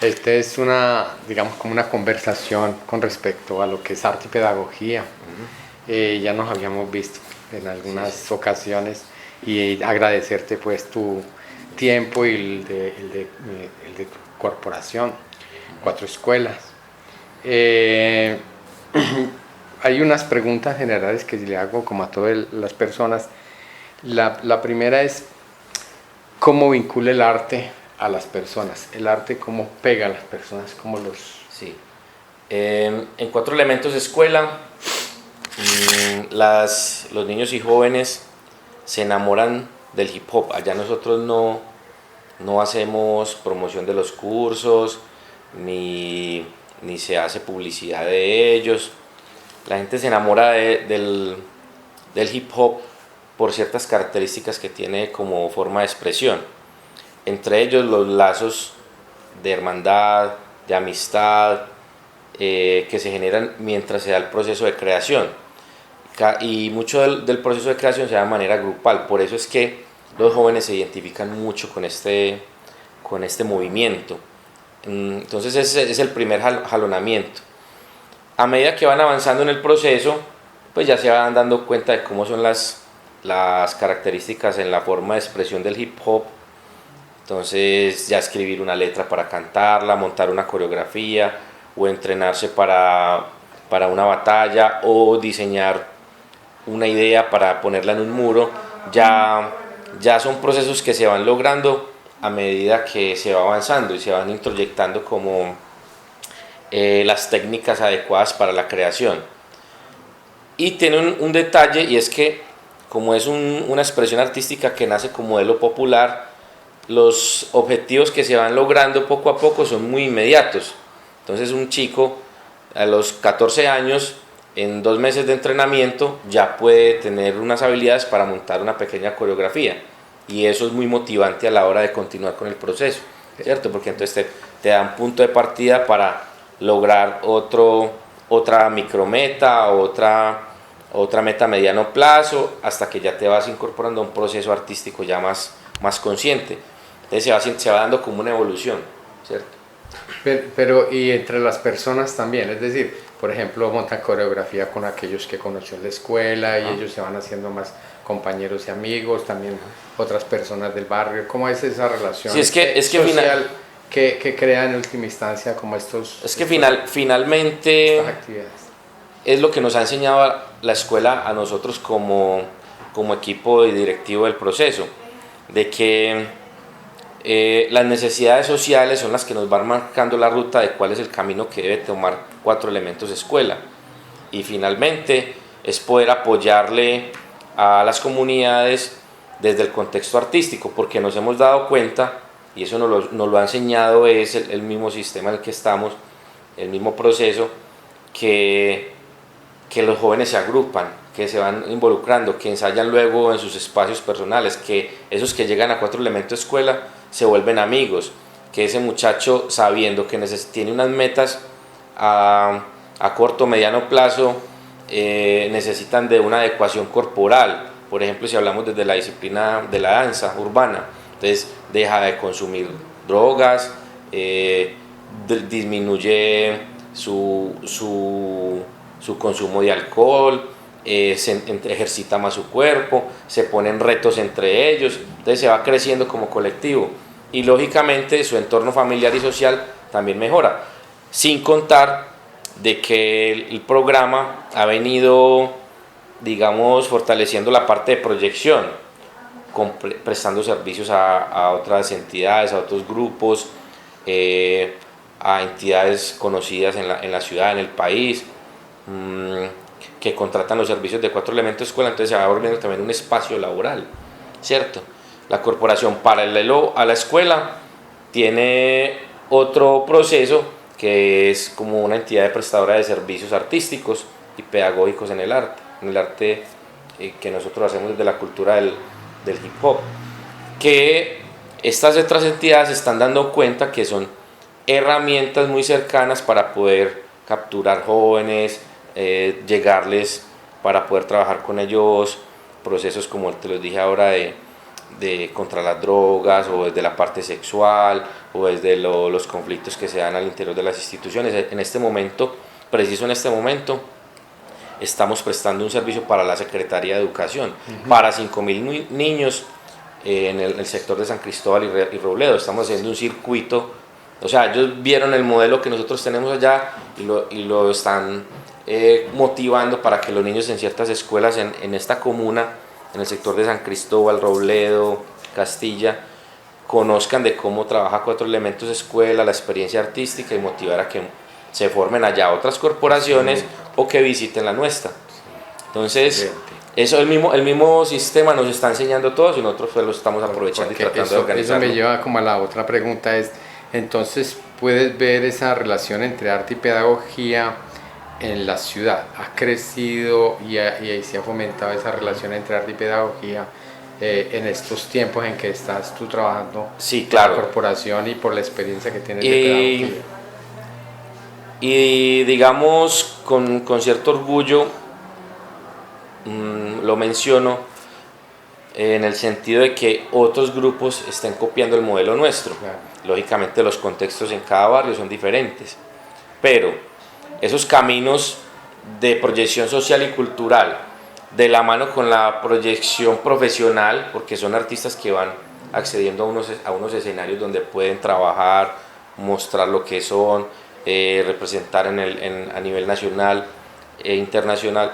Esta es una, digamos, como una conversación con respecto a lo que es arte y pedagogía. Ya nos habíamos visto en algunas ocasiones y agradecerte pues tu tiempo y el de tu corporación, Cuatro Escuelas. Eh, Hay unas preguntas generales que le hago como a todas las personas. La primera es, ¿cómo vincula el arte a las personas? El arte, ¿cómo pega a las personas? ¿Cómo los...? Sí. En Cuatro Elementos Escuela, los niños y jóvenes se enamoran del hip hop. Allá nosotros no hacemos promoción de los cursos, ni se hace publicidad de ellos. La gente se enamora del hip hop por ciertas características que tiene como forma de expresión. Entre ellos los lazos de hermandad, de amistad, que se generan mientras se da el proceso de creación. Y mucho del proceso de creación se da de manera grupal, por eso es que los jóvenes se identifican mucho con este movimiento. Entonces ese es el primer jalonamiento. A medida que van avanzando en el proceso, pues ya se van dando cuenta de cómo son las características en la forma de expresión del hip hop. Entonces ya escribir una letra para cantarla, montar una coreografía o entrenarse para una batalla o diseñar una idea para ponerla en un muro, ya son procesos que se van logrando a medida que se va avanzando y se van introyectando como las técnicas adecuadas para la creación. Y tiene un detalle, y es que como es una expresión artística que nace como modelo popular, los objetivos que se van logrando poco a poco son muy inmediatos. Entonces un chico a los 14 años, en 2 meses de entrenamiento, ya puede tener unas habilidades para montar una pequeña coreografía, y eso es muy motivante a la hora de continuar con el proceso, ¿cierto? Porque entonces te da un punto de partida para lograr otra micrometa, otra meta a mediano plazo, hasta que ya te vas incorporando a un proceso artístico ya más consciente. Entonces se va dando como una evolución, ¿cierto? Pero y entre las personas también, es decir, por ejemplo, montan coreografía con aquellos que conoció en la escuela y ellos se van haciendo más compañeros y amigos, también otras personas del barrio. ¿Cómo es esa relación social que crea en última instancia como finalmente estas actividades? Es lo que nos ha enseñado la escuela a nosotros como equipo y directivo del proceso, de que las necesidades sociales son las que nos van marcando la ruta de cuál es el camino que debe tomar Cuatro Elementos Escuela, y finalmente es poder apoyarle a las comunidades desde el contexto artístico, porque nos hemos dado cuenta, y eso nos lo ha enseñado es el mismo sistema en el que estamos, el mismo proceso, que los jóvenes se agrupan, que se van involucrando, que ensayan luego en sus espacios personales, que esos que llegan a Cuatro Elementos Escuela se vuelven amigos, que ese muchacho, sabiendo que tiene unas metas a corto o mediano plazo, necesitan de una adecuación corporal. Por ejemplo, si hablamos desde la disciplina de la danza urbana, entonces deja de consumir drogas, disminuye su consumo de alcohol, ejercita más su cuerpo, se ponen retos entre ellos, entonces se va creciendo como colectivo, y lógicamente su entorno familiar y social también mejora, sin contar de que el programa ha venido, digamos, fortaleciendo la parte de proyección, prestando servicios a otras entidades, a otros grupos, a entidades conocidas en la ciudad, en el país, que contratan los servicios de Cuatro Elementos Escuela. Entonces se va volviendo también un espacio laboral, ¿cierto? La corporación, paralelo a la escuela, tiene otro proceso que es como una entidad prestadora de servicios artísticos y pedagógicos en el arte que nosotros hacemos desde la cultura del hip hop, que estas otras entidades se están dando cuenta que son herramientas muy cercanas para poder capturar jóvenes, llegarles, para poder trabajar con ellos procesos como te los dije ahora de contra las drogas, o desde la parte sexual, o desde los conflictos que se dan al interior de las instituciones. En este momento, preciso en este momento, estamos prestando un servicio para la Secretaría de Educación, para 5.000 niños en el sector de San Cristóbal y Robledo. Estamos haciendo un circuito, o sea, ellos vieron el modelo que nosotros tenemos allá y lo están motivando para que los niños en ciertas escuelas en esta comuna, en el sector de San Cristóbal, Robledo, Castilla, conozcan de cómo trabaja Cuatro Elementos Escuela, la experiencia artística, y motivar a que se formen allá otras corporaciones o que visiten la nuestra. Entonces, eso el mismo sistema nos está enseñando a todos y nosotros pues lo estamos aprovechando y tratando de organizarlo. Eso me lleva como a la otra pregunta, es, entonces, ¿puedes ver esa relación entre arte y pedagogía en la ciudad? ¿Ha crecido y ahí se ha fomentado esa relación entre arte y pedagogía en estos tiempos en que estás tú trabajando sí, claro, en la corporación y por la experiencia que tienes de pedagogía? Y digamos, con cierto orgullo, lo menciono en el sentido de que otros grupos estén copiando el modelo nuestro. Claro. Lógicamente los contextos en cada barrio son diferentes, pero esos caminos de proyección social y cultural, de la mano con la proyección profesional, porque son artistas que van accediendo a unos escenarios donde pueden trabajar, mostrar lo que son, representar a nivel nacional e internacional,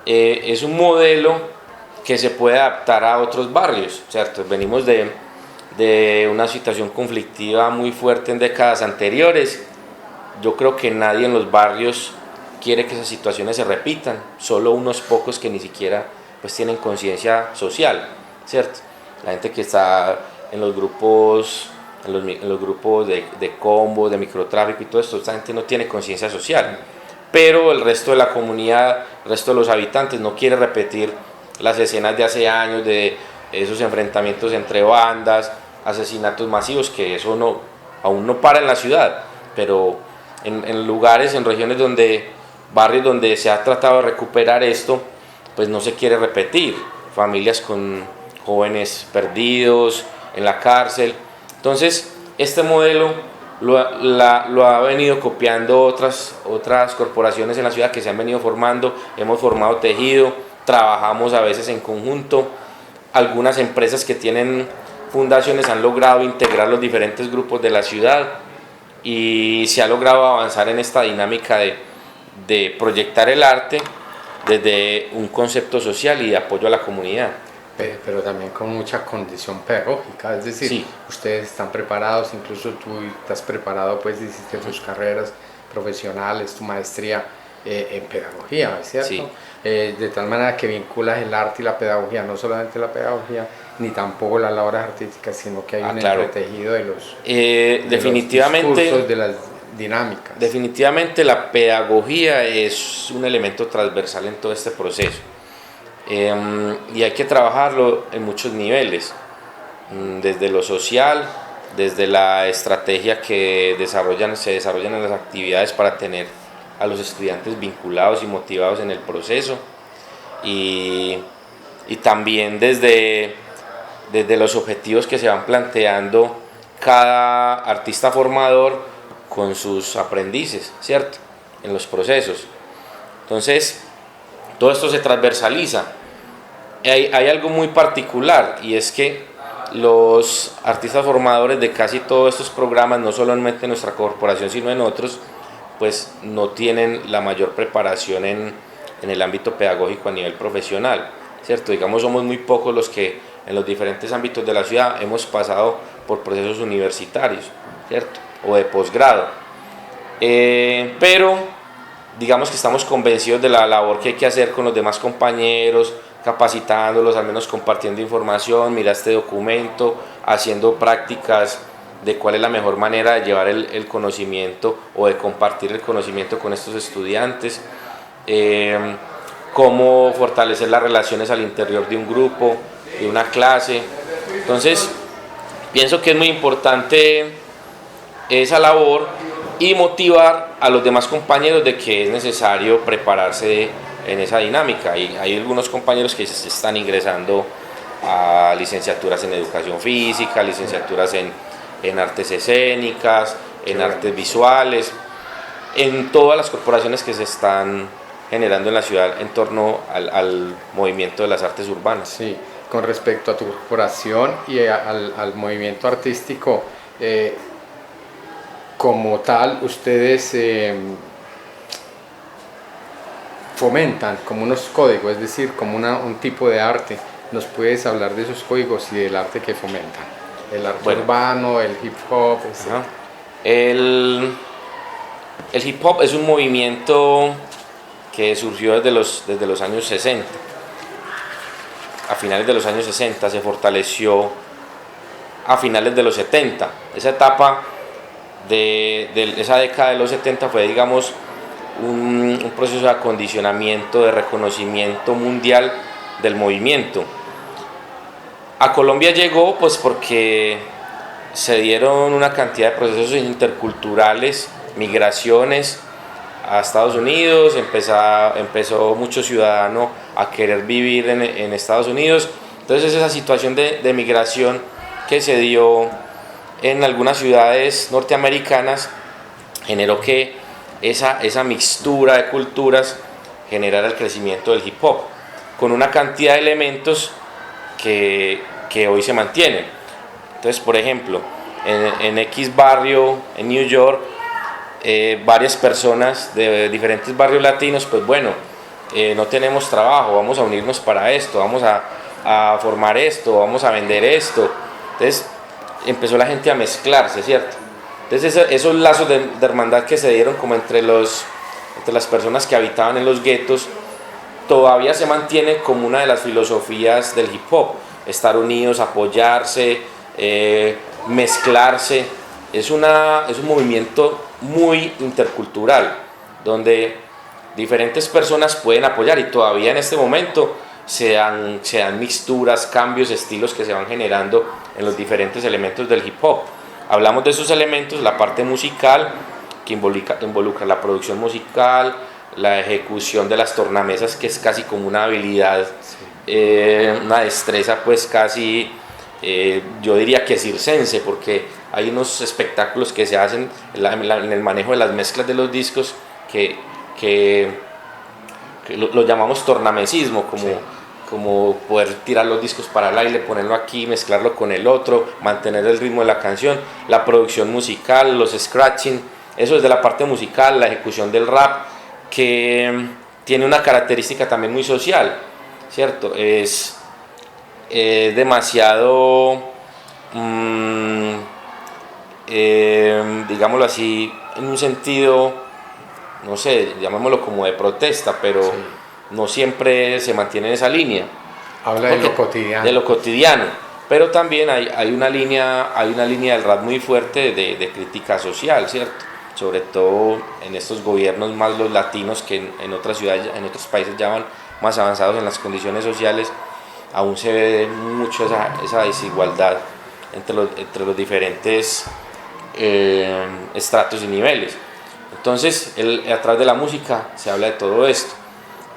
es un modelo que se puede adaptar a otros barrios, ¿cierto? Venimos de una situación conflictiva muy fuerte en décadas anteriores. Yo creo que nadie en los barrios quiere que esas situaciones se repitan, solo unos pocos que ni siquiera pues tienen conciencia social, ¿cierto? La gente que está en los grupos, en los grupos de combo, de microtráfico y todo esto, esta gente no tiene conciencia social, pero el resto de la comunidad, el resto de los habitantes no quiere repetir las escenas de hace años, de esos enfrentamientos entre bandas, asesinatos masivos, que eso aún no para en la ciudad, pero en lugares, en regiones barrios donde se ha tratado de recuperar esto, pues no se quiere repetir. Familias con jóvenes perdidos en la cárcel. Entonces, este modelo lo ha venido copiando otras corporaciones en la ciudad que se han venido formando. Hemos formado tejido, trabajamos a veces en conjunto. Algunas empresas que tienen fundaciones han logrado integrar los diferentes grupos de la ciudad y se ha logrado avanzar en esta dinámica de proyectar el arte desde un concepto social y de apoyo a la comunidad. Pero también con mucha condición pedagógica, es decir, sí, ustedes están preparados, incluso tú estás preparado, pues hiciste tus carreras profesionales, tu maestría en pedagogía, ¿es cierto? Sí. De tal manera que vinculas el arte y la pedagogía, no solamente la pedagogía, ni tampoco las labores artísticas, sino que hay un entretejido de los, definitivamente, los discursos, de las dinámicas. Definitivamente la pedagogía es un elemento transversal en todo este proceso. Y hay que trabajarlo en muchos niveles, desde lo social, desde la estrategia que se desarrollan en las actividades para tener a los estudiantes vinculados y motivados en el proceso, y también desde los objetivos que se van planteando cada artista formador con sus aprendices, ¿cierto?, en los procesos. Entonces, todo esto se transversaliza. Hay algo muy particular, y es que los artistas formadores de casi todos estos programas, no solamente en nuestra corporación sino en otros, pues no tienen la mayor preparación en el ámbito pedagógico a nivel profesional, ¿cierto? Digamos, somos muy pocos los que en los diferentes ámbitos de la ciudad hemos pasado por procesos universitarios, ¿cierto?, o de posgrado, pero digamos que estamos convencidos de la labor que hay que hacer con los demás compañeros, capacitándolos, al menos compartiendo información, mira este documento, haciendo prácticas de cuál es la mejor manera de llevar el conocimiento o de compartir el conocimiento con estos estudiantes, cómo fortalecer las relaciones al interior de un grupo, de una clase. Entonces, pienso que es muy importante esa labor y motivar a los demás compañeros de que es necesario prepararse en esa dinámica. Y hay algunos compañeros que se están ingresando a licenciaturas en educación física, licenciaturas en artes escénicas, en artes visuales, en todas las corporaciones que se están generando en la ciudad en torno al movimiento de las artes urbanas. Sí, con respecto a tu corporación y al movimiento artístico, como tal, ustedes fomentan como unos códigos, es decir, como un tipo de arte. ¿Nos puedes hablar de esos códigos y del arte que fomentan? El arte urbano, el hip hop. El hip hop es un movimiento que surgió desde los años 60. A finales de los años 60 se fortaleció a finales de los 70. Esa etapa de esa década de los 70 fue, digamos, un proceso de acondicionamiento, de reconocimiento mundial del movimiento. A Colombia llegó pues porque se dieron una cantidad de procesos interculturales, migraciones a Estados Unidos, empezó mucho ciudadano a querer vivir en Estados Unidos. Entonces esa situación de migración que se dio en algunas ciudades norteamericanas generó que esa mixtura de culturas generara el crecimiento del hip hop, con una cantidad de elementos que hoy se mantienen. Entonces, por ejemplo, en X barrio, en New York, varias personas de diferentes barrios latinos, pues bueno, no tenemos trabajo, vamos a unirnos para esto, vamos a formar esto, vamos a vender esto. Entonces empezó la gente a mezclarse, ¿cierto? Entonces esos lazos de hermandad que se dieron como entre las personas que habitaban en los guetos, todavía se mantiene como una de las filosofías del hip hop: estar unidos, apoyarse, mezclarse. Es un movimiento muy intercultural, donde diferentes personas pueden apoyar, y todavía en este momento se dan mixturas, cambios, estilos que se van generando en los diferentes elementos del hip hop. Hablamos de esos elementos: la parte musical, que involucra la producción musical, la ejecución de las tornamesas, que es casi como una habilidad, una destreza pues casi, yo diría que circense, porque hay unos espectáculos que se hacen en el manejo de las mezclas de los discos que lo llamamos tornamesismo, como poder tirar los discos para el aire, ponerlo aquí, mezclarlo con el otro, mantener el ritmo de la canción. La producción musical, los scratching, eso es de la parte musical. La ejecución del rap, que tiene una característica también muy social, ¿cierto? Es demasiado, digámoslo así, en un sentido, no sé, llamémoslo como de protesta, pero sí, no siempre se mantiene en esa línea. Habla de lo cotidiano. De lo cotidiano, pero también hay una línea del rap muy fuerte de crítica social, ¿cierto? Sobre todo en estos gobiernos, más los latinos, que en otras ciudades, en otros países ya van más avanzados en las condiciones sociales, aún se ve mucho esa desigualdad entre los diferentes estratos y niveles. Entonces, a través de la música se habla de todo esto.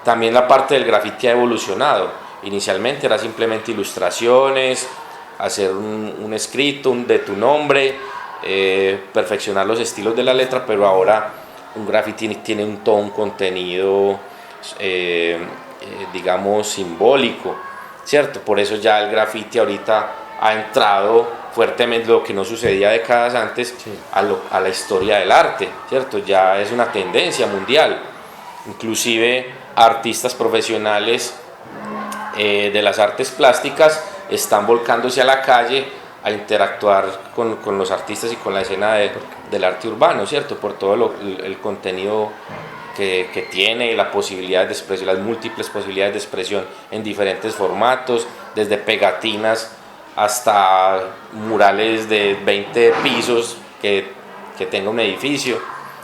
También la parte del graffiti ha evolucionado. Inicialmente era simplemente ilustraciones, hacer un escrito de tu nombre, perfeccionar los estilos de la letra, pero ahora un graffiti tiene todo un contenido, digamos, simbólico, ¿cierto? Por eso ya el graffiti ahorita ha entrado fuertemente, lo que no sucedía décadas antes, sí, a la historia del arte, ¿cierto? Ya es una tendencia mundial. Inclusive artistas profesionales de las artes plásticas están volcándose a la calle a interactuar con los artistas y con la escena del arte urbano, ¿cierto? Por todo el contenido que tiene, la posibilidad de expresión, las múltiples posibilidades de expresión en diferentes formatos, desde pegatinas hasta murales de 20 pisos que tenga un edificio,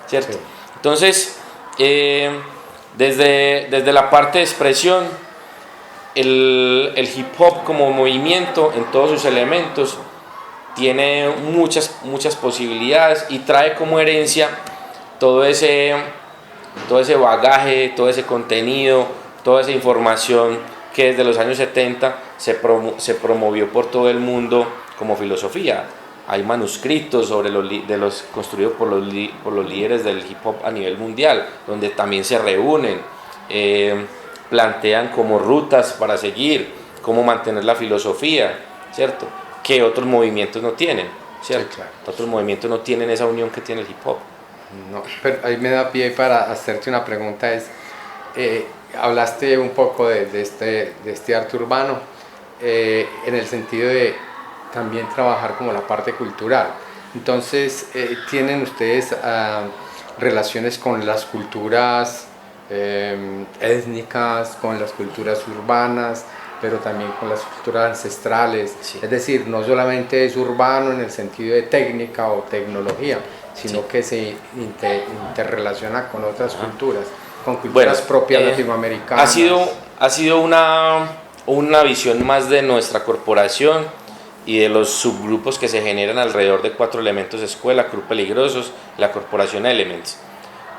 ¿cierto? Sí. Entonces, desde la parte de expresión, el hip hop como movimiento en todos sus elementos tiene muchas posibilidades, y trae como herencia todo ese bagaje, todo ese contenido, toda esa información que desde los años 70 se promovió por todo el mundo como filosofía. Hay manuscritos sobre construidos por los líderes del hip hop a nivel mundial, donde también se reúnen, plantean como rutas para seguir, cómo mantener la filosofía, ¿cierto? Que otros movimientos no tienen, ¿cierto? Sí, claro. Otros movimientos no tienen esa unión que tiene el hip hop. No, pero ahí me da pie para hacerte una pregunta, hablaste un poco de este arte urbano, en el sentido de también trabajar como la parte cultural. Entonces, ¿tienen ustedes relaciones con las culturas étnicas, con las culturas urbanas, pero también con las culturas ancestrales? Sí. Es decir, no solamente es urbano en el sentido de técnica o tecnología, sino sí, que se interrelaciona con otras culturas, con culturas propias latinoamericanas. Ha sido una visión más de nuestra corporación y de los subgrupos que se generan alrededor de 4 elementos escuela, Club Peligrosos, la corporación Elements.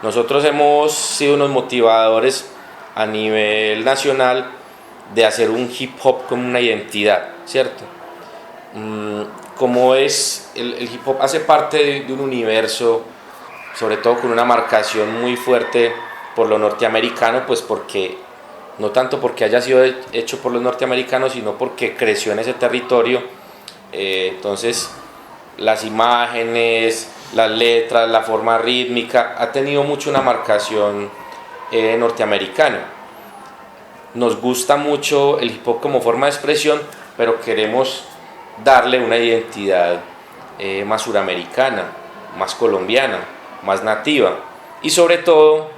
Nosotros hemos sido unos motivadores a nivel nacional de hacer un hip hop como una identidad, ¿cierto? Como es, el hip hop hace parte de un universo, sobre todo con una marcación muy fuerte por lo norteamericano, pues porque, no tanto porque haya sido hecho por los norteamericanos, sino porque creció en ese territorio. Entonces, las imágenes, las letras, la forma rítmica, ha tenido mucho una marcación norteamericana. Nos gusta mucho el hip hop como forma de expresión, pero queremos darle una identidad más suramericana, más colombiana, más nativa, y sobre todo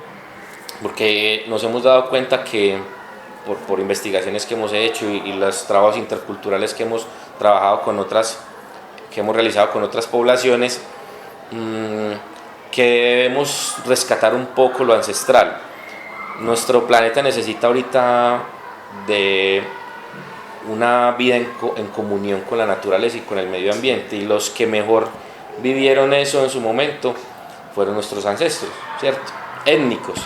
porque nos hemos dado cuenta que por investigaciones que hemos hecho y los trabajos interculturales que hemos trabajado que hemos realizado con otras poblaciones, que debemos rescatar un poco lo ancestral. Nuestro planeta necesita ahorita de una vida en comunión con la naturaleza y con el medio ambiente, y los que mejor vivieron eso en su momento fueron nuestros ancestros, ¿cierto? Étnicos,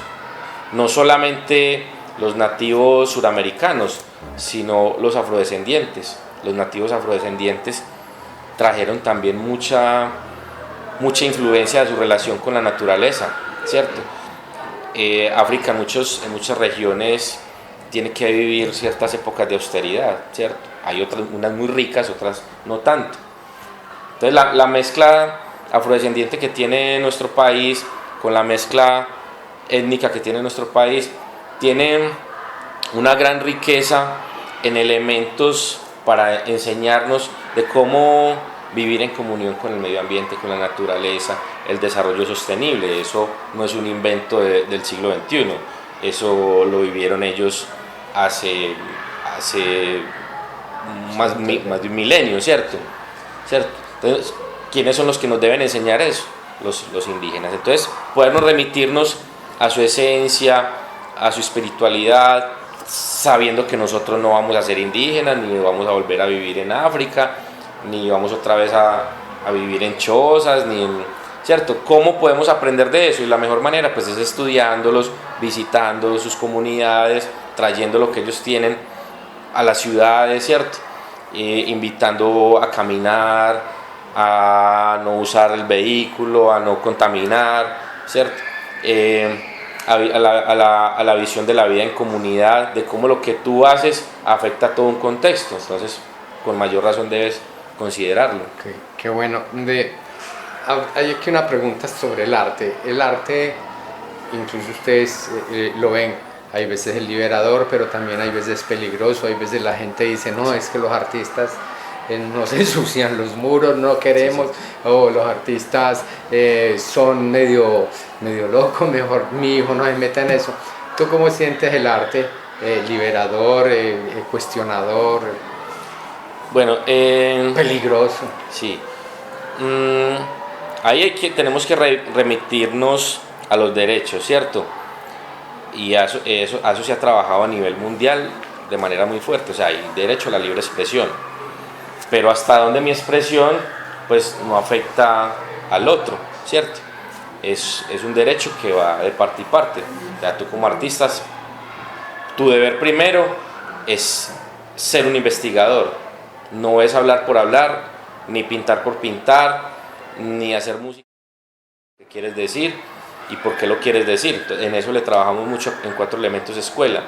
no solamente los nativos suramericanos, sino los afrodescendientes. Los nativos afrodescendientes trajeron también mucha influencia de su relación con la naturaleza, ¿cierto? África en muchas regiones tiene que vivir ciertas épocas de austeridad, ¿cierto? Hay unas muy ricas, otras no tanto. Entonces la mezcla afrodescendiente que tiene nuestro país con la mezcla étnica que tiene nuestro país tiene una gran riqueza en elementos para enseñarnos de cómo vivir en comunión con el medio ambiente, con la naturaleza, el desarrollo sostenible. Eso no es un invento del siglo XXI, eso lo vivieron ellos hace más de un milenio, ¿cierto? Entonces, ¿quiénes son los que nos deben enseñar eso? Los indígenas. Entonces, podernos remitirnos a su esencia, a su espiritualidad, sabiendo que nosotros no vamos a ser indígenas, ni vamos a volver a vivir en África, ni vamos otra vez a vivir en chozas, ¿cierto? ¿Cómo podemos aprender de eso? Y la mejor manera pues es estudiándolos, visitando sus comunidades, trayendo lo que ellos tienen a las ciudades, ¿cierto? Invitando a caminar, a no usar el vehículo, a no contaminar, ¿cierto? A la visión de la vida en comunidad, de cómo lo que tú haces afecta a todo un contexto. Entonces, con mayor razón debes considerarlo. Okay, qué bueno. Hay aquí una pregunta sobre el arte. El arte, incluso ustedes lo ven, hay veces es liberador, pero también hay veces peligroso. Hay veces la gente dice, no, es que los artistas nos ensucian los muros, no queremos, o los artistas son medio locos, mejor mi hijo no se meta en eso. ¿Tú cómo sientes el arte? Liberador, cuestionador, bueno, peligroso. Sí. Ahí tenemos que remitirnos a los derechos, ¿cierto? Y a eso se ha trabajado a nivel mundial de manera muy fuerte. O sea, hay derecho a la libre expresión, pero hasta donde mi expresión pues no afecta al otro, ¿cierto? Es un derecho que va de parte y parte. O sea, tú como artista, tu deber primero es ser un investigador. No es hablar por hablar, ni pintar por pintar, ni hacer música. ¿Qué quieres decir y por qué lo quieres decir? En eso le trabajamos mucho en Cuatro Elementos Escuela.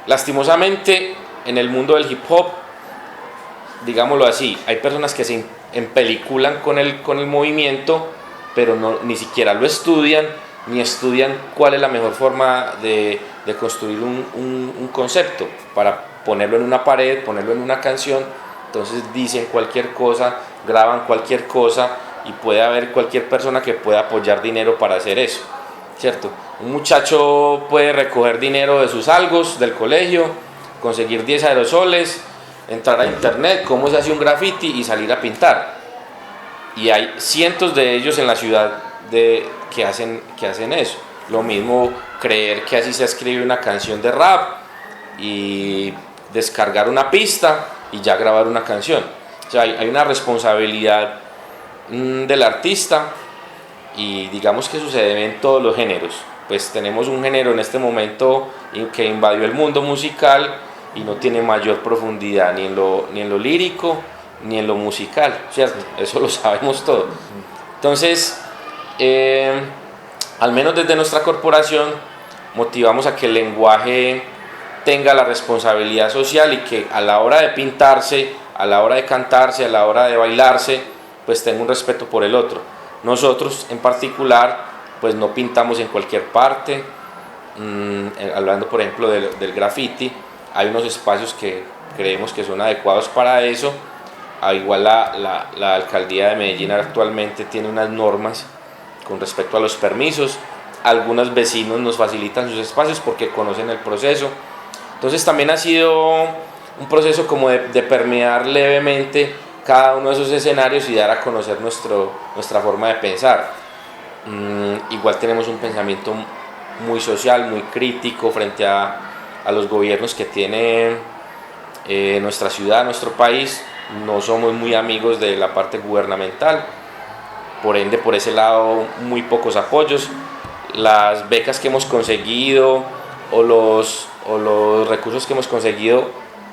Lastimosamente, en el mundo del hip hop, digámoslo así, hay personas que se empeliculan con el movimiento, pero ni siquiera lo estudian, ni estudian cuál es la mejor forma de construir un concepto para ponerlo en una pared, ponerlo en una canción. Entonces dicen cualquier cosa, graban cualquier cosa y puede haber cualquier persona que pueda apoyar dinero para hacer eso, ¿cierto? Un muchacho puede recoger dinero de sus algos del colegio, conseguir 10 aerosoles, entrar a internet, cómo se hace un graffiti y salir a pintar. Y hay cientos de ellos en la ciudad que hacen eso. Lo mismo creer que así se escribe una canción de rap y descargar una pista y ya grabar una canción. O sea, hay una responsabilidad del artista y digamos que sucede en todos los géneros. Pues tenemos un género en este momento que invadió el mundo musical y no tiene mayor profundidad ni en lo lírico ni en lo musical, ¿cierto? Eso lo sabemos todo. Entonces, al menos desde nuestra corporación motivamos a que el lenguaje tenga la responsabilidad social y que a la hora de pintarse, a la hora de cantarse, a la hora de bailarse, pues tenga un respeto por el otro. Nosotros en particular pues no pintamos en cualquier parte. Hablando por ejemplo del graffiti, hay unos espacios que creemos que son adecuados para eso. Igual la alcaldía de Medellín actualmente tiene unas normas con respecto a los permisos. Algunos vecinos nos facilitan sus espacios porque conocen el proceso. Entonces también ha sido un proceso como de permear levemente cada uno de esos escenarios y dar a conocer nuestra forma de pensar. Igual tenemos un pensamiento muy social, muy crítico frente a los gobiernos que tiene nuestra ciudad, nuestro país. No somos muy amigos de la parte gubernamental, por ende por ese lado muy pocos apoyos. Las becas que hemos conseguido o los recursos que hemos conseguido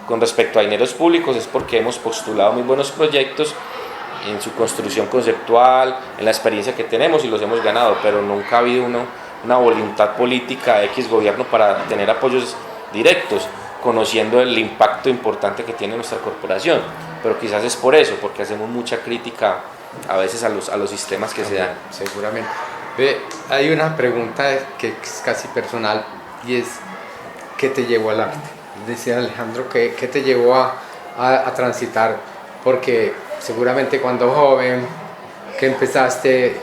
con respecto a dineros públicos es porque hemos postulado muy buenos proyectos en su construcción conceptual, en la experiencia que tenemos y los hemos ganado, pero nunca ha habido una voluntad política de X gobierno para tener apoyos directos, conociendo el impacto importante que tiene nuestra corporación. Pero quizás es por eso, porque hacemos mucha crítica a veces a los sistemas que se dan. Seguramente. Hay una pregunta que es casi personal y es ¿qué te llevó al arte? Decía Alejandro, ¿qué te llevó a transitar? Porque seguramente cuando joven que empezaste,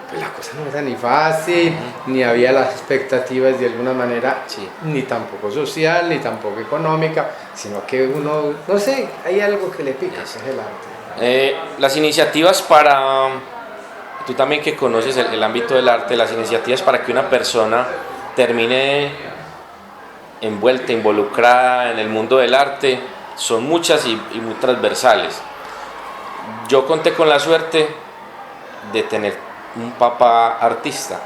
pues la cosa no era ni fácil, ni había las expectativas de alguna manera, Sí. ni tampoco social, ni tampoco económica, sino que uno, no sé, hay algo que le pica, es el arte. Las iniciativas para, tú también que conoces el ámbito del arte, las iniciativas para que una persona termine envuelta, involucrada en el mundo del arte, son muchas y muy transversales. Yo conté con la suerte de tener un papá artista.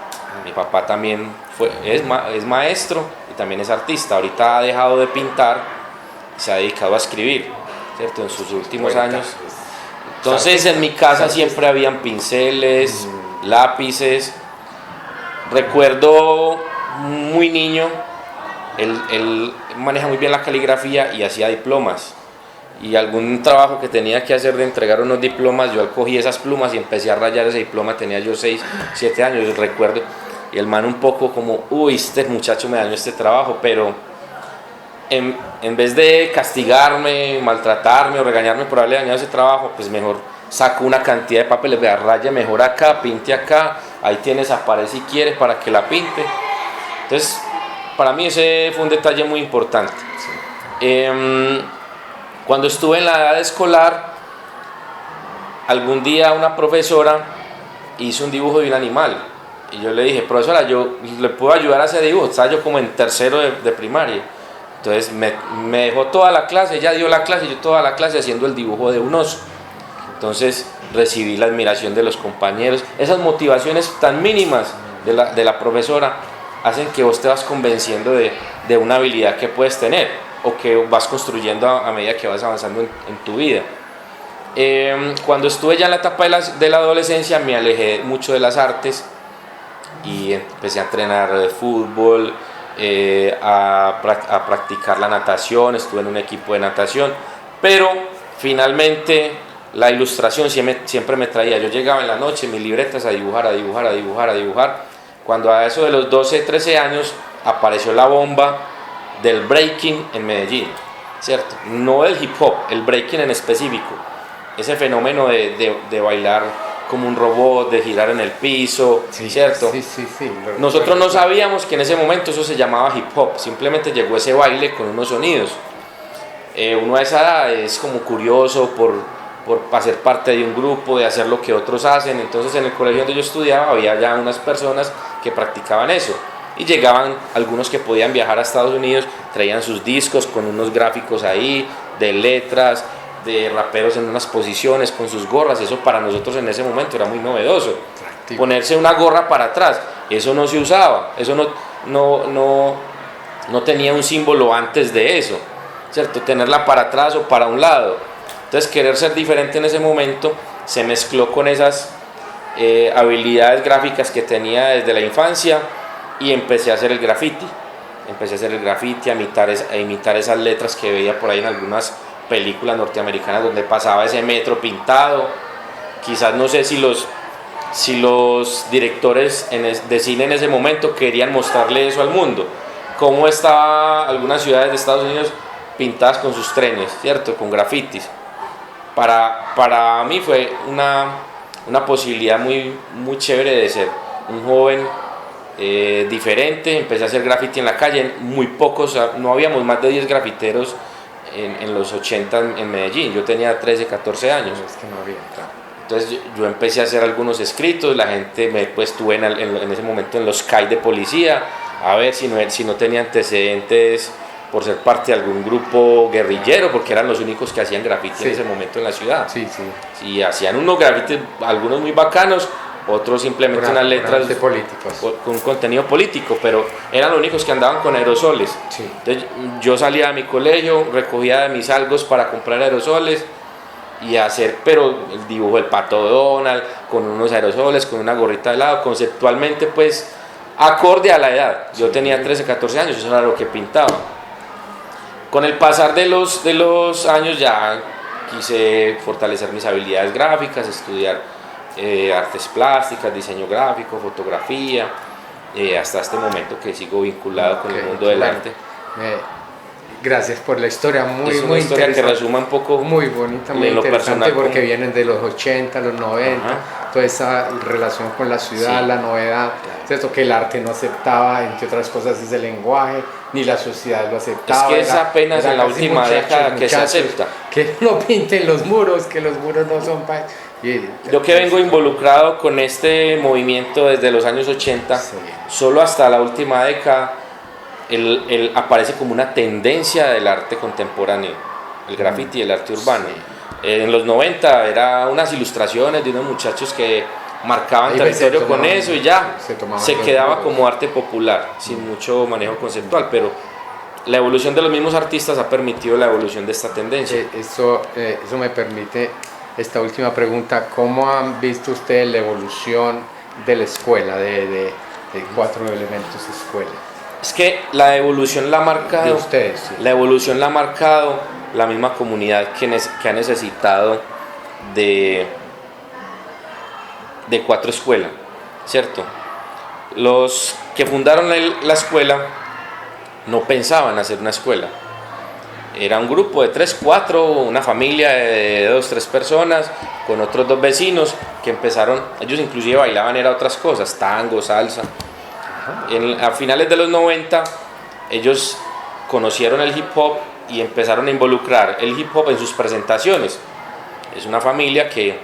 Mi papá también es maestro y también es artista. Ahorita ha dejado de pintar y se ha dedicado a escribir, ¿cierto? En sus últimos años. Entonces en mi casa siempre habían pinceles, lápices. Recuerdo muy niño, él maneja muy bien la caligrafía y hacía diplomas. Y algún trabajo que tenía que hacer de entregar unos diplomas, yo cogí esas plumas y empecé a rayar ese diploma. Tenía yo 6, 7 años, recuerdo. Y el man un poco como, uy, este muchacho me dañó este trabajo, pero en vez de castigarme, maltratarme o regañarme por haberle dañado ese trabajo, pues mejor saco una cantidad de papeles, vea, raya mejor acá, pinte acá, ahí tienes a pared si quieres para que la pinte. Entonces, para mí ese fue un detalle muy importante. Cuando estuve en la edad escolar, algún día una profesora hizo un dibujo de un animal y yo le dije, profesora, yo le puedo ayudar a hacer dibujo. Estaba yo como en tercero de primaria. Entonces me dejó toda la clase, ella dio la clase y yo toda la clase haciendo el dibujo de un oso. Entonces recibí la admiración de los compañeros. Esas motivaciones tan mínimas de la profesora hacen que vos te vas convenciendo de una habilidad que puedes tener o que vas construyendo a medida que vas avanzando en tu vida. Cuando estuve ya en la etapa de la adolescencia me alejé mucho de las artes y empecé a entrenar fútbol, a practicar la natación, estuve en un equipo de natación, pero finalmente la ilustración siempre me traía. Yo llegaba en la noche, mis libretas a dibujar, a dibujar, a dibujar, a dibujar. Cuando a eso de los 12, 13 años apareció la bomba del breaking en Medellín, ¿cierto? No el hip hop, el breaking en específico. Ese fenómeno de bailar como un robot, de girar en el piso, Sí, ¿cierto? sí. Nosotros no sabíamos que en ese momento eso se llamaba hip hop, simplemente llegó ese baile con unos sonidos. Uno a esa edad es como curioso por hacer parte de un grupo, de hacer lo que otros hacen. Entonces en el colegio donde yo estudiaba había ya unas personas que practicaban eso. Y llegaban algunos que podían viajar a Estados Unidos, traían sus discos con unos gráficos ahí, de letras, de raperos en unas posiciones, con sus gorras. Eso para nosotros en ese momento era muy novedoso. Atractivo. Ponerse una gorra para atrás, eso no se usaba, eso no tenía un símbolo antes de eso, ¿cierto? Tenerla para atrás o para un lado. Entonces querer ser diferente en ese momento se mezcló con esas habilidades gráficas que tenía desde la infancia y empecé a hacer el graffiti. A imitar esas letras que veía por ahí en algunas películas norteamericanas donde pasaba ese metro pintado. Quizás no sé si los directores de cine en ese momento querían mostrarle eso al mundo, cómo estaban algunas ciudades de Estados Unidos pintadas con sus trenes, ¿cierto? Con grafitis. Para mí fue una posibilidad muy, muy chévere de ser un joven diferente. Empecé a hacer graffiti en la calle, muy pocos, no habíamos más de 10 grafiteros en los 80 en Medellín. Yo tenía 13, 14 años. Es que no había, claro. Entonces yo empecé a hacer algunos escritos, la gente pues estuve en ese momento en los CAI de policía, a ver si no tenía antecedentes por ser parte de algún grupo guerrillero, porque eran los únicos que hacían graffiti en ese momento en la ciudad. Sí. Y hacían unos grafitis, algunos muy bacanos, otros simplemente unas letras políticos. con contenido político, pero eran los únicos que andaban con aerosoles. Sí. Entonces yo salía de mi colegio, recogía de mis algos para comprar aerosoles y hacer, pero el dibujo del Pato Donald, con unos aerosoles, con una gorrita de lado, conceptualmente pues acorde a la edad. Yo tenía 13, 14 años, eso era lo que pintaba. Con el pasar de los años ya quise fortalecer mis habilidades gráficas, estudiar artes plásticas, diseño gráfico, fotografía, hasta este momento que sigo vinculado con el mundo del arte. Gracias por la historia, muy historia interesante. que resuma un poco muy bonita, muy interesante, porque vienen de los 80, los 90, toda esa relación con la ciudad, la novedad, ¿cierto? Que el arte no aceptaba, entre otras cosas, ese lenguaje, ni la sociedad lo aceptaba. Es que es apenas en la última década que se acepta. Que no pinten los muros, que los muros no son para... Yo que vengo involucrado con este movimiento desde los años 80, solo hasta la última década, aparece como una tendencia del arte contemporáneo, el graffiti y el arte urbano. En los 90 eran unas ilustraciones de unos muchachos que marcaban territorio con eso y ya se quedaba como arte popular, sin mucho manejo conceptual, pero la evolución de los mismos artistas ha permitido la evolución de esta tendencia. Eso me permite esta última pregunta: ¿cómo han visto ustedes la evolución de la escuela, de 4 elementos escuela? Es que la evolución la ha marcado, de ustedes, la evolución la ha marcado la misma comunidad que ha necesitado de 4 escuelas, ¿cierto? Los que fundaron la escuela no pensaban hacer una escuela. Era un grupo de 3, 4, una familia de 2, 3 personas con otros 2 vecinos que empezaron, ellos inclusive bailaban era otras cosas, tango, salsa. A finales de los 90 ellos conocieron el hip hop y empezaron a involucrar el hip hop en sus presentaciones. Es una familia que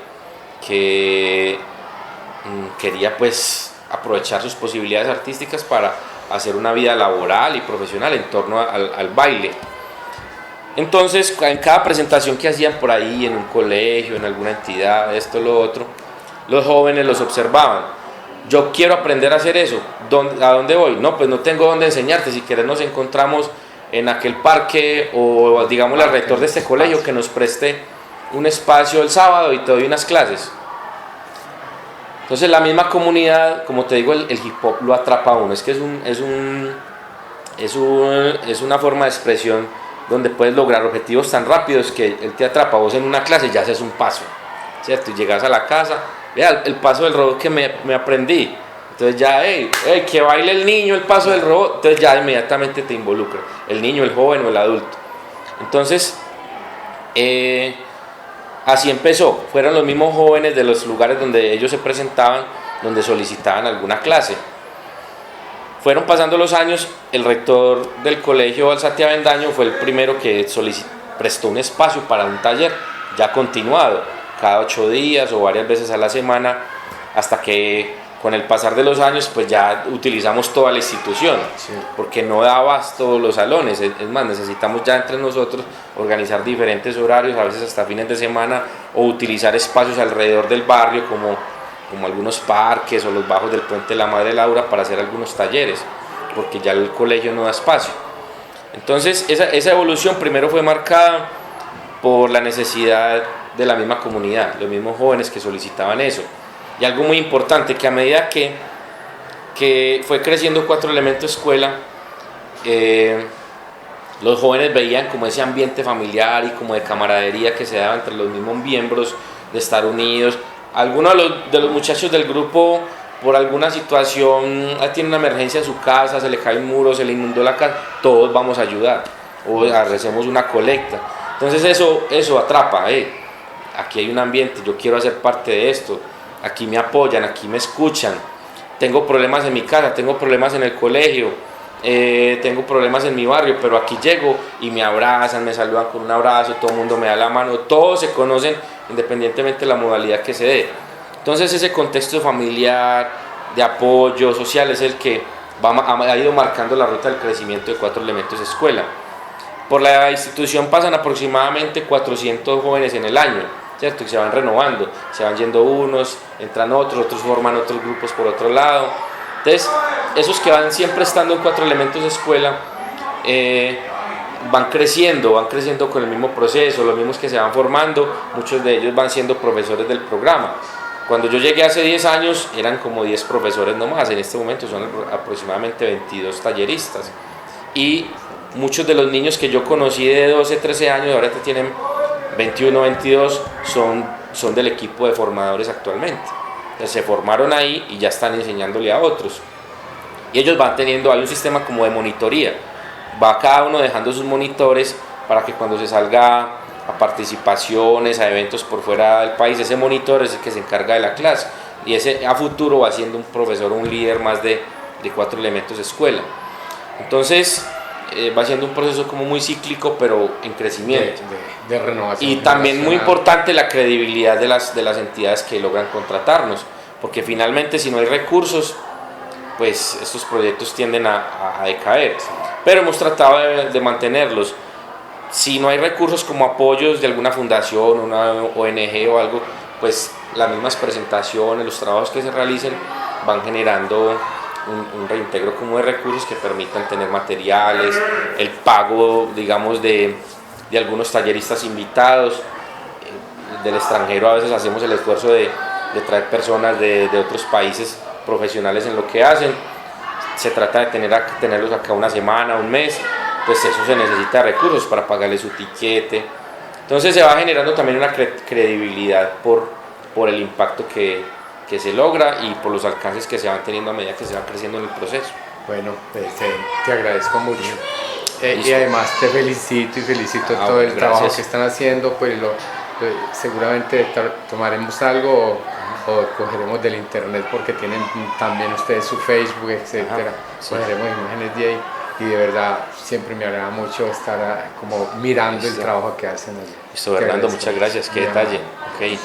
quería pues aprovechar sus posibilidades artísticas para hacer una vida laboral y profesional en torno al baile. Entonces, en cada presentación que hacían por ahí, en un colegio, en alguna entidad, esto, lo otro, los jóvenes los observaban. Yo quiero aprender a hacer eso. ¿A dónde voy? No, pues no tengo dónde enseñarte. Si quieres nos encontramos en aquel parque, o digamos al rector de este colegio que nos preste un espacio el sábado y te doy unas clases. Entonces la misma comunidad, como te digo, el hip hop lo atrapa a uno, es que es una forma de expresión donde puedes lograr objetivos tan rápidos que él te atrapa. Vos en una clase ya haces un paso, ¿cierto? Y llegas a la casa, vea el paso del robot que me aprendí. Entonces ya, que baile el niño el paso del robot, entonces ya inmediatamente te involucra, el niño, el joven o el adulto. Entonces, así empezó, fueron los mismos jóvenes de los lugares donde ellos se presentaban, donde solicitaban alguna clase. Fueron pasando los años, el rector del colegio Alzate Avendaño fue el primero que prestó un espacio para un taller ya continuado, cada 8 días o varias veces a la semana, hasta que con el pasar de los años pues ya utilizamos toda la institución, sí, porque no da abasto los salones. Es más, necesitamos ya entre nosotros organizar diferentes horarios, a veces hasta fines de semana, o utilizar espacios alrededor del barrio como algunos parques o los bajos del puente de la Madre Laura para hacer algunos talleres, porque ya el colegio no da espacio. Entonces esa evolución primero fue marcada por la necesidad de la misma comunidad, los mismos jóvenes que solicitaban eso. Y algo muy importante, que a medida que fue creciendo Cuatro Elementos Escuela, los jóvenes veían como ese ambiente familiar y como de camaradería que se daba entre los mismos miembros, de estar unidos. Algunos de los muchachos del grupo, por alguna situación, tienen una emergencia en su casa, se le cae un muro, se le inundó la casa, todos vamos a ayudar, o hacemos una colecta. Entonces eso atrapa, aquí hay un ambiente, yo quiero hacer parte de esto, aquí me apoyan, aquí me escuchan, tengo problemas en mi casa, tengo problemas en el colegio, tengo problemas en mi barrio, pero aquí llego y me abrazan, me saludan con un abrazo, todo el mundo me da la mano, todos se conocen independientemente de la modalidad que se dé. Entonces ese contexto familiar, de apoyo social, es el que ha ido marcando la ruta del crecimiento de Cuatro Elementos Escuela. Por la institución pasan aproximadamente 400 jóvenes en el año, ¿cierto? Y se van renovando, se van yendo unos, entran otros forman otros grupos por otro lado. Entonces, esos que van siempre estando en Cuatro Elementos Escuela, van creciendo con el mismo proceso, los mismos que se van formando, muchos de ellos van siendo profesores del programa. Cuando yo llegué hace 10 años eran como 10 profesores nomás, en este momento son aproximadamente 22 talleristas. Y muchos de los niños que yo conocí de 12, 13 años, ahora tienen 21, 22, son del equipo de formadores actualmente. Entonces, se formaron ahí y ya están enseñándole a otros. Y ellos van teniendo, hay un sistema como de monitoría, va cada uno dejando sus monitores para que cuando se salga a participaciones, a eventos por fuera del país, ese monitor es el que se encarga de la clase, y ese a futuro va siendo un profesor, un líder más de Cuatro Elementos Escuela. Entonces va siendo un proceso como muy cíclico, pero en crecimiento, de renovación. Y también muy importante la credibilidad de las entidades que logran contratarnos, porque finalmente si no hay recursos, pues estos proyectos tienden a decaer, pero hemos tratado de mantenerlos. Si no hay recursos como apoyos de alguna fundación, una ONG o algo, pues las mismas presentaciones, los trabajos que se realicen van generando un reintegro como de recursos que permitan tener materiales, el pago, digamos, de algunos talleristas invitados del extranjero. A veces hacemos el esfuerzo de traer personas de otros países profesionales en lo que hacen. Se trata de tenerlos acá una semana, un mes, pues eso se necesita de recursos para pagarle su tiquete. Entonces se va generando también una credibilidad por el impacto que se logra y por los alcances que se van teniendo a medida que se va creciendo en el proceso. Bueno, pues, te agradezco mucho. Y además te felicito y felicito todo el trabajo que están haciendo, pues seguramente tomaremos algo o cogeremos del internet, porque tienen también ustedes su Facebook, etcétera. Sí. Cogeremos imágenes de ahí, y de verdad siempre me agrada mucho estar como mirando el trabajo que hacen allí. Listo, Fernando, muchas gracias, qué detalle. Okay.